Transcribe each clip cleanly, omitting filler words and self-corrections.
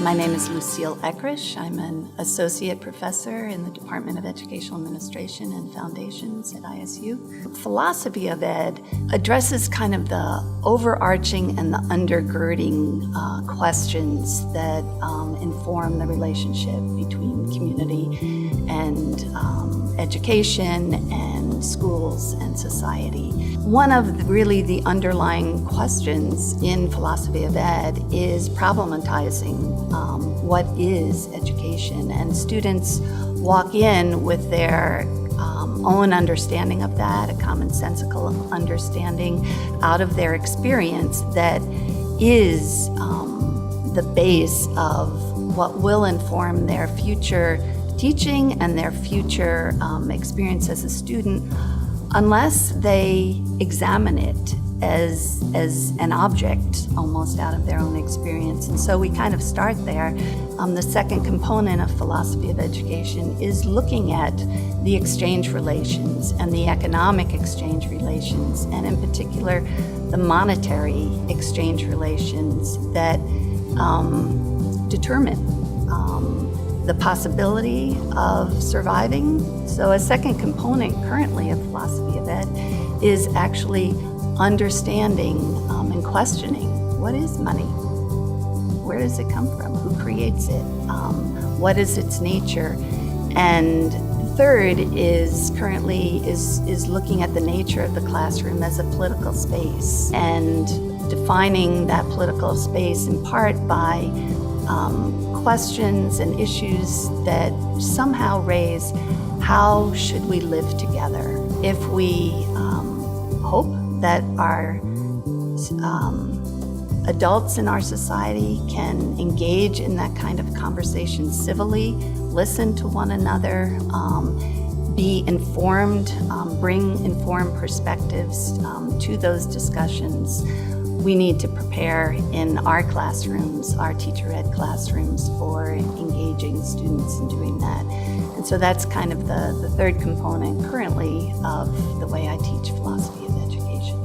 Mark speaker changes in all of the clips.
Speaker 1: My name is Lucille Eckrich. I'm an associate professor in the Department of Educational Administration and Foundations at ISU. Philosophy of Ed addresses kind of the overarching and the undergirding questions that inform the relationship between community and education and schools and society. One of the underlying questions in philosophy of ed is problematizing what is education, and students walk in with their own understanding of that, a commonsensical understanding out of their experience that is the base of what will inform their future teaching and their future experience as a student, unless they examine it as an object almost out of their own experience. And so we kind of start there. The second component of philosophy of education is looking at the exchange relations and the economic exchange relations, and in particular the monetary exchange relations that determine the possibility of surviving. So a second component currently of philosophy of ed is actually understanding and questioning, what is money? Where does it come from? Who creates it? What is its nature? And third is currently is looking at the nature of the classroom as a political space and defining that political space in part by questions and issues that somehow raise how should we live together if we hope that our adults in our society can engage in that kind of conversation civilly, listen to one another, be informed, bring informed perspectives to those discussions. We need to prepare in our classrooms, our teacher ed classrooms, for engaging students in doing that. And so that's kind of the third component currently of the way I teach philosophy of education.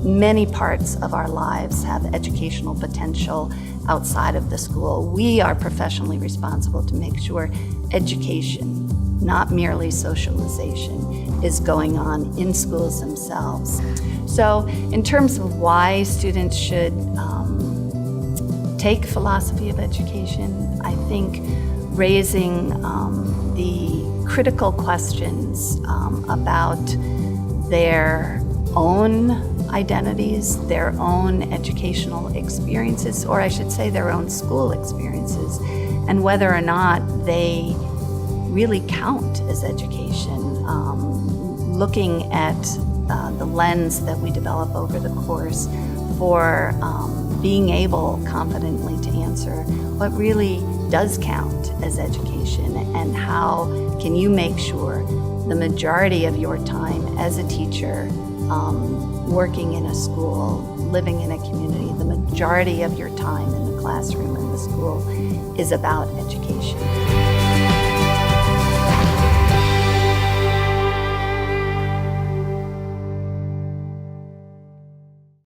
Speaker 1: Many parts of our lives have educational potential outside of the school. We are professionally responsible to make sure education, not merely socialization, is going on in schools themselves. So in terms of why students should take philosophy of education, I think raising the critical questions about their own identities, their own educational experiences, or I should say their own school experiences, and whether or not they really count as education. Looking at the lens that we develop over the course for being able confidently to answer what really does count as education, and how can you make sure the majority of your time as a teacher, working in a school, living in a community, the majority of your time in the classroom in the school is about education.